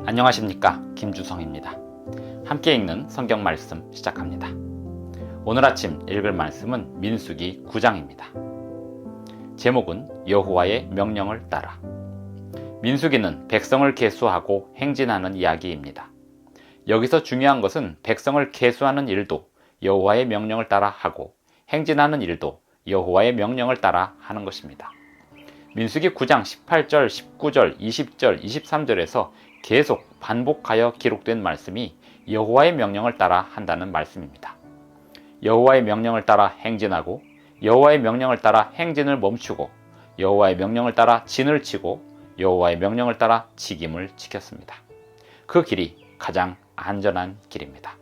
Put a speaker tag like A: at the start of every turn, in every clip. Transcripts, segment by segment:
A: 안녕하십니까, 김주성입니다. 함께 읽는 성경 말씀 시작합니다. 오늘 아침 읽을 말씀은 민수기 9장입니다. 제목은 여호와의 명령을 따라. 민수기는 백성을 계수하고 행진하는 이야기입니다. 여기서 중요한 것은 백성을 계수하는 일도 여호와의 명령을 따라 하고 행진하는 일도 여호와의 명령을 따라 하는 것입니다. 민수기 9장 18절, 19절, 20절, 23절에서 계속 반복하여 기록된 말씀이 여호와의 명령을 따라 한다는 말씀입니다. 여호와의 명령을 따라 행진하고 여호와의 명령을 따라 행진을 멈추고 여호와의 명령을 따라 진을 치고 여호와의 명령을 따라 직임을 지켰습니다. 그 길이 가장 안전한 길입니다.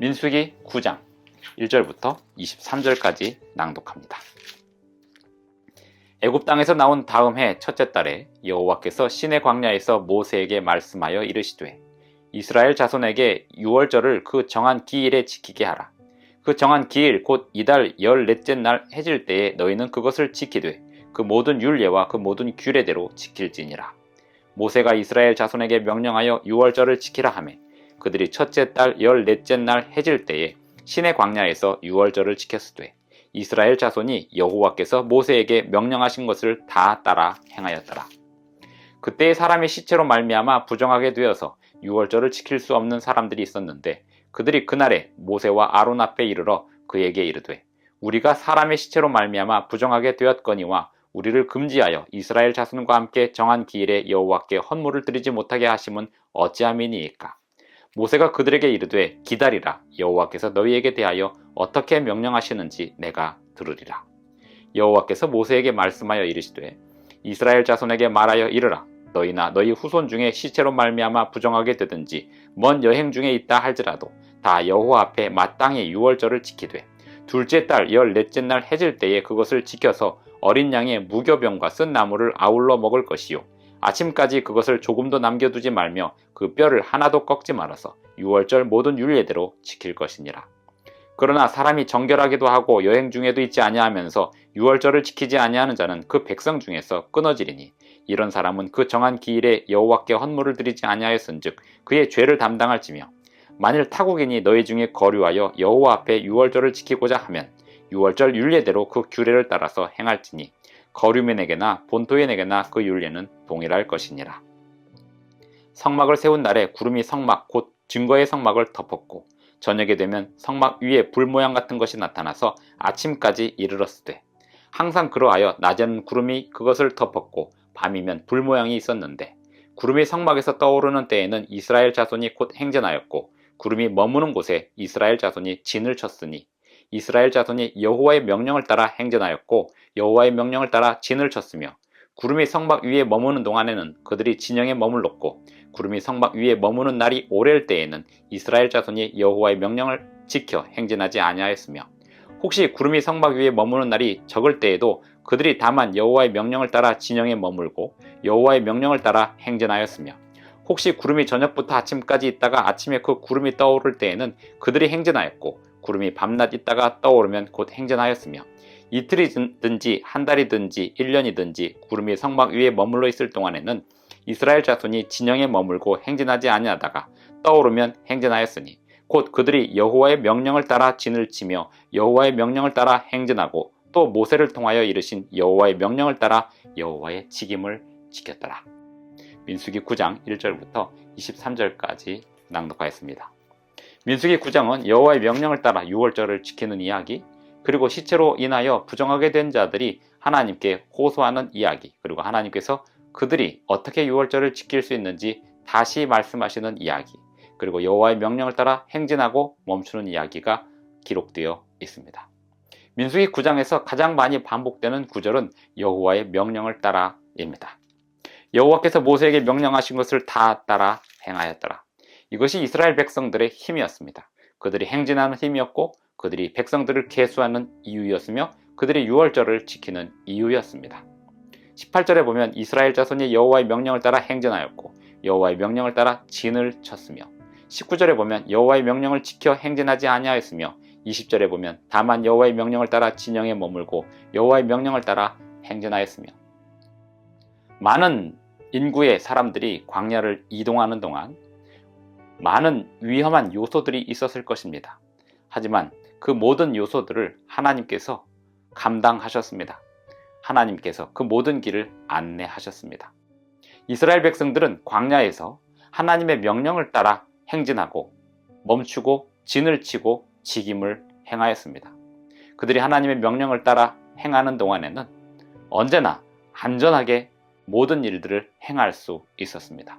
A: 민수기 9장 1절부터 23절까지 낭독합니다. 애굽 땅에서 나온 다음 해 첫째 달에 여호와께서 시내 광야에서 모세에게 말씀하여 이르시되 이스라엘 자손에게 유월절을 그 정한 기일에 지키게 하라. 그 정한 기일 곧 이달 14째 날 해질 때에 너희는 그것을 지키되 그 모든 율례와 그 모든 규례대로 지킬지니라. 모세가 이스라엘 자손에게 명령하여 유월절을 지키라 하매 그들이 첫째 달 14째 날 해질 때에 시내 광야에서 유월절을 지켰으되 이스라엘 자손이 여호와께서 모세에게 명령하신 것을 다 따라 행하였더라. 그때의 사람이 시체로 말미암아 부정하게 되어서 유월절을 지킬 수 없는 사람들이 있었는데 그들이 그날에 모세와 아론 앞에 이르러 그에게 이르되 우리가 사람의 시체로 말미암아 부정하게 되었거니와 우리를 금지하여 이스라엘 자손과 함께 정한 기일에 여호와께 헌물을 드리지 못하게 하심은 어찌함이니이까. 모세가 그들에게 이르되 기다리라. 여호와께서 너희에게 대하여 어떻게 명령하시는지 내가 들으리라. 여호와께서 모세에게 말씀하여 이르시되 이스라엘 자손에게 말하여 이르라. 너희나 너희 후손 중에 시체로 말미암아 부정하게 되든지 먼 여행 중에 있다 할지라도 다 여호와 앞에 마땅히 유월절을 지키되 둘째 달 14째 날 해질 때에 그것을 지켜서 어린 양의 무교병과 쓴 나물을 아울러 먹을 것이요 아침까지 그것을 조금도 남겨두지 말며 그 뼈를 하나도 꺾지 말아서 유월절 모든 율례대로 지킬 것이니라. 그러나 사람이 정결하기도 하고 여행 중에도 있지 아니하면서 유월절을 지키지 아니하는 자는 그 백성 중에서 끊어지리니 이런 사람은 그 정한 기일에 여호와께 헌물을 드리지 아니하였은즉 그의 죄를 담당할지며 만일 타국인이 너희 중에 거류하여 여호와 앞에 유월절을 지키고자 하면 유월절 율례대로 그 규례를 따라서 행할지니 거류민에게나 본토인에게나 그 율례는 동일할 것이니라. 성막을 세운 날에 구름이 성막 곧 증거의 성막을 덮었고 저녁에 되면 성막 위에 불 모양 같은 것이 나타나서 아침까지 이르렀으되 항상 그러하여 낮에는 구름이 그것을 덮었고 밤이면 불 모양이 있었는데 구름이 성막에서 떠오르는 때에는 이스라엘 자손이 곧 행진하였고 구름이 머무는 곳에 이스라엘 자손이 진을 쳤으니 이스라엘 자손이 여호와의 명령을 따라 행진하였고 여호와의 명령을 따라 진을 쳤으며 구름이 성막 위에 머무는 동안에는 그들이 진영에 머물렀고 구름이 성막 위에 머무는 날이 오랠 때에는 이스라엘 자손이 여호와의 명령을 지켜 행진하지 아니하였으며 혹시 구름이 성막 위에 머무는 날이 적을 때에도 그들이 다만 여호와의 명령을 따라 진영에 머물고 여호와의 명령을 따라 행진하였으며 혹시 구름이 저녁부터 아침까지 있다가 아침에 그 구름이 떠오를 때에는 그들이 행진하였고 구름이 밤낮 있다가 떠오르면 곧 행진하였으며 이틀이든지 한 달이든지 1년이든지 구름이 성막 위에 머물러 있을 동안에는 이스라엘 자손이 진영에 머물고 행진하지 아니하다가 떠오르면 행진하였으니 곧 그들이 여호와의 명령을 따라 진을 치며 여호와의 명령을 따라 행진하고 또 모세를 통하여 이르신 여호와의 명령을 따라 여호와의 직임을 지켰더라. 민수기 9장 1절부터 23절까지 낭독하였습니다. 민수기 9장은 여호와의 명령을 따라 유월절을 지키는 이야기, 그리고 시체로 인하여 부정하게 된 자들이 하나님께 호소하는 이야기, 그리고 하나님께서 그들이 어떻게 유월절을 지킬 수 있는지 다시 말씀하시는 이야기, 그리고 여호와의 명령을 따라 행진하고 멈추는 이야기가 기록되어 있습니다. 민수기 9장에서 가장 많이 반복되는 구절은 여호와의 명령을 따라입니다. 여호와께서 모세에게 명령하신 것을 다 따라 행하였더라. 이것이 이스라엘 백성들의 힘이었습니다. 그들이 행진하는 힘이었고 그들이 백성들을 계수하는 이유였으며 그들이 유월절을 지키는 이유였습니다. 18절에 보면 이스라엘 자손이 여호와의 명령을 따라 행진하였고 여호와의 명령을 따라 진을 쳤으며 19절에 보면 여호와의 명령을 지켜 행진하지 아니하였으며 20절에 보면 다만 여호와의 명령을 따라 진영에 머물고 여호와의 명령을 따라 행진하였으며 많은 인구의 사람들이 광야를 이동하는 동안 많은 위험한 요소들이 있었을 것입니다. 하지만 그 모든 요소들을 하나님께서 감당하셨습니다. 하나님께서 그 모든 길을 안내하셨습니다. 이스라엘 백성들은 광야에서 하나님의 명령을 따라 행진하고 멈추고 진을 치고 직임을 행하였습니다. 그들이 하나님의 명령을 따라 행하는 동안에는 언제나 안전하게 모든 일들을 행할 수 있었습니다.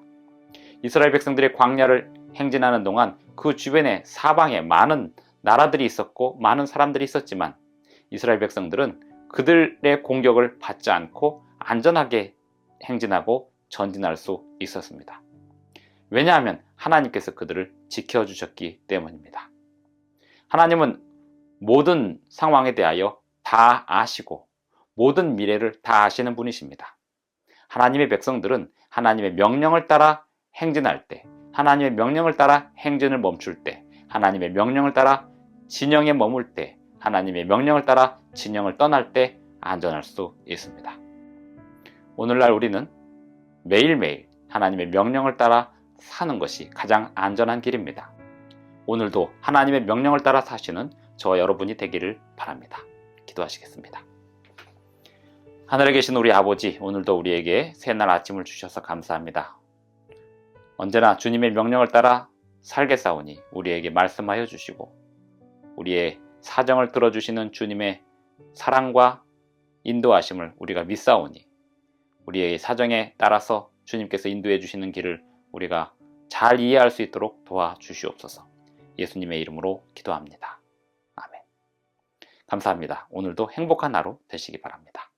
A: 이스라엘 백성들이 광야를 행진하는 동안 그 주변에 사방에 많은 나라들이 있었고 많은 사람들이 있었지만 이스라엘 백성들은 그들의 공격을 받지 않고 안전하게 행진하고 전진할 수 있었습니다. 왜냐하면 하나님께서 그들을 지켜주셨기 때문입니다. 하나님은 모든 상황에 대하여 다 아시고 모든 미래를 다 아시는 분이십니다. 하나님의 백성들은 하나님의 명령을 따라 행진할 때, 하나님의 명령을 따라 행진을 멈출 때, 하나님의 명령을 따라 진영에 머물 때, 하나님의 명령을 따라 진영을 떠날 때 안전할 수 있습니다. 오늘날 우리는 매일매일 하나님의 명령을 따라 사는 것이 가장 안전한 길입니다. 오늘도 하나님의 명령을 따라 사시는 저와 여러분이 되기를 바랍니다. 기도하시겠습니다. 하늘에 계신 우리 아버지, 오늘도 우리에게 새날 아침을 주셔서 감사합니다. 언제나 주님의 명령을 따라 살겠사오니 우리에게 말씀하여 주시고 우리의 사정을 들어주시는 주님의 사랑과 인도하심을 우리가 믿사오니 우리의 사정에 따라서 주님께서 인도해 주시는 길을 우리가 잘 이해할 수 있도록 도와주시옵소서. 예수님의 이름으로 기도합니다. 아멘. 감사합니다. 오늘도 행복한 하루 되시기 바랍니다.